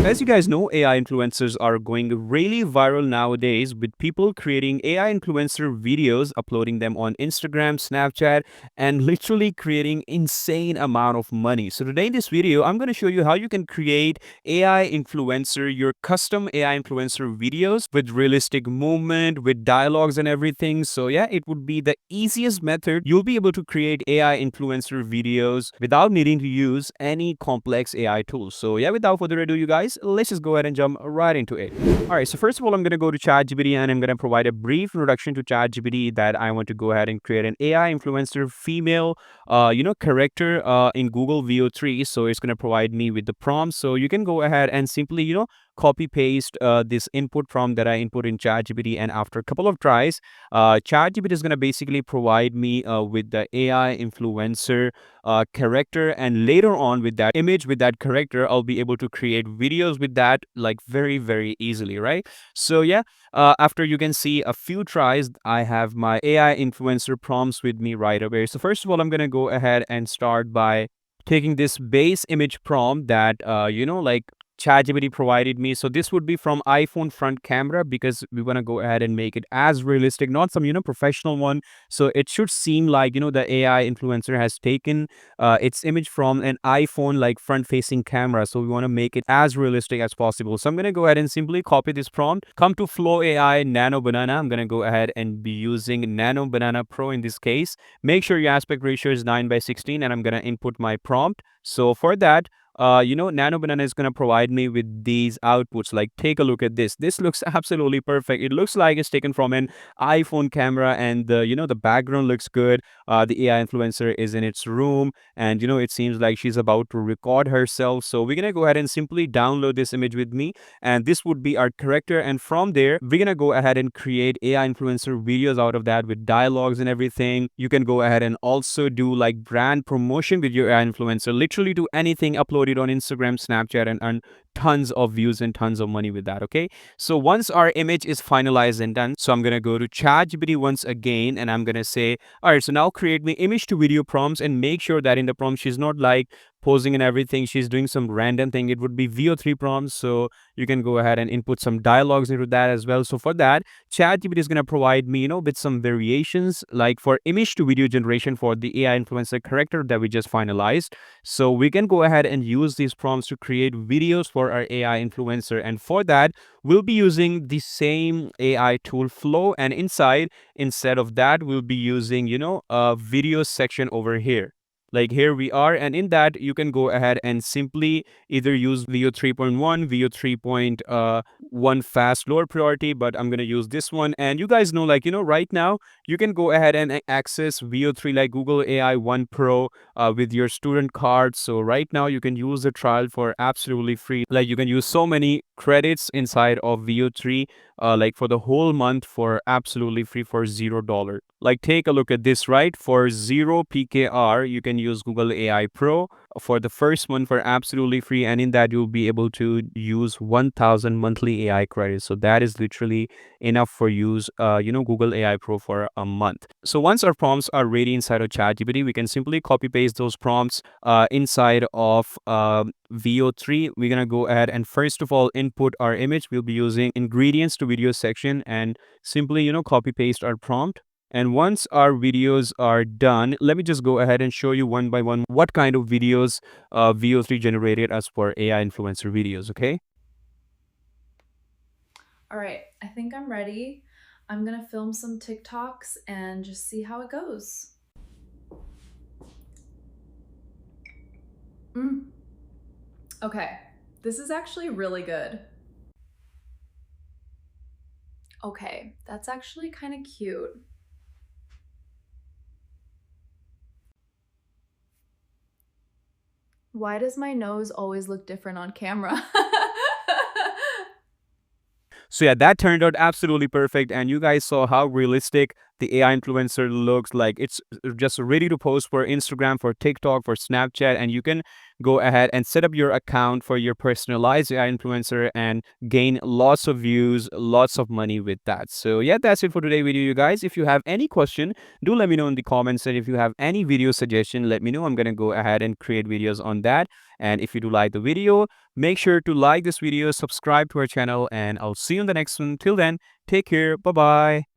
As you guys know, AI influencers are going really viral nowadays with people creating AI influencer videos, uploading them on Instagram, Snapchat, and literally creating insane amount of money. So today in this video, I'm going to show you how you can create AI influencer, your custom AI influencer videos with realistic movement, with dialogues and everything. So yeah, it would be the easiest method. You'll be able to create AI influencer videos without needing to use any complex AI tools. So yeah, without further ado, you guys, let's just go ahead and jump right into it. All right, so first of all, I'm going to go to ChatGPT and I'm going to provide a brief introduction to ChatGPT that I want to go ahead and create an AI influencer female, character in Google VO3. So it's going to provide me with the prompt. So you can go ahead and simply, copy paste this input prompt that I input in ChatGPT, and after a couple of tries, ChatGPT is going to basically provide me with the AI influencer character, and later on with that image, with that character, I'll be able to create videos with that like very easily, right? So yeah, after you can see a few tries, I have my AI influencer prompts with me right away. So first of all, I'm going to go ahead and start by taking this base image prompt that ChatGPT provided me. So this would be from iPhone front camera, because we want to go ahead and make it as realistic, not some professional one. So it should seem like the AI influencer has taken its image from an iPhone like front facing camera. So we want to make it as realistic as possible. So I'm going to go ahead and simply copy this prompt, come to Flow AI Nano Banana. I'm going to go ahead and be using Nano Banana Pro in this case. Make sure your aspect ratio is 9:16, and I'm going to input my prompt. So for that, Nano Banana is going to provide me with these outputs. Like, take a look at this. This looks absolutely perfect. It looks like it's taken from an iPhone camera, and the background looks good. The AI influencer is in its room, and it seems like she's about to record herself. So we're gonna go ahead and simply download this image with me, and this would be our character. And from there, we're gonna go ahead and create AI influencer videos out of that with dialogues and everything. You can go ahead and also do like brand promotion with your AI influencer. Literally do anything, upload it on Instagram, Snapchat, and earn tons of views and tons of money with that. Okay. So once our image is finalized and done, so I'm gonna go to ChatGPT once again, and I'm gonna say, all right, so now create me image to video prompts, and make sure that in the prompt she's not like posing and everything. She's doing some random thing. It would be VO3 prompts. So you can go ahead and input some dialogues into that as well. So for that, ChatGPT is going to provide me, with some variations like for image to video generation for the AI influencer character that we just finalized. So we can go ahead and use these prompts to create videos for our AI influencer. And for that, we'll be using the same AI tool Flow. And instead of that, we'll be using, a video section over here. Like here we are, and in that you can go ahead and simply either use VO 3.1, VO 3.1 fast lower priority, but I'm gonna use this one. And you guys know, like right now you can go ahead and access VO3 like Google AI 1 Pro with your student card. So right now you can use the trial for absolutely free. Like you can use so many credits inside of VO3 like for the whole month for absolutely free for $0. Like take a look at this, right? For 0 PKR, you can use Google AI Pro for the first month for absolutely free, and in that you'll be able to use 1000 monthly AI credits. So that is literally enough for use Google AI Pro for a month. So once our prompts are ready inside of ChatGPT, we can simply copy paste those prompts inside of VO3. We're gonna go ahead and first of all input our image. We'll be using ingredients to video section, and simply copy paste our prompt. And once our videos are done, let me just go ahead and show you one by one what kind of videos VO3 generated as for AI influencer videos. Okay. All right, I think I'm ready. I'm gonna film some TikToks and just see how it goes. Mm. Okay, this is actually really good. Okay, that's actually kind of cute. Why does my nose always look different on camera? So yeah, that turned out absolutely perfect, and you guys saw how realistic the AI influencer looks like it's just ready to post for Instagram, for TikTok, for Snapchat, and you can go ahead and set up your account for your personalized AI influencer and gain lots of views, lots of money with that. So yeah, that's it for today's video, you guys. If you have any question, do let me know in the comments, and if you have any video suggestion, let me know. I'm gonna go ahead and create videos on that. And if you do like the video, make sure to like this video, subscribe to our channel, and I'll see you in the next one. Till then, take care. Bye bye.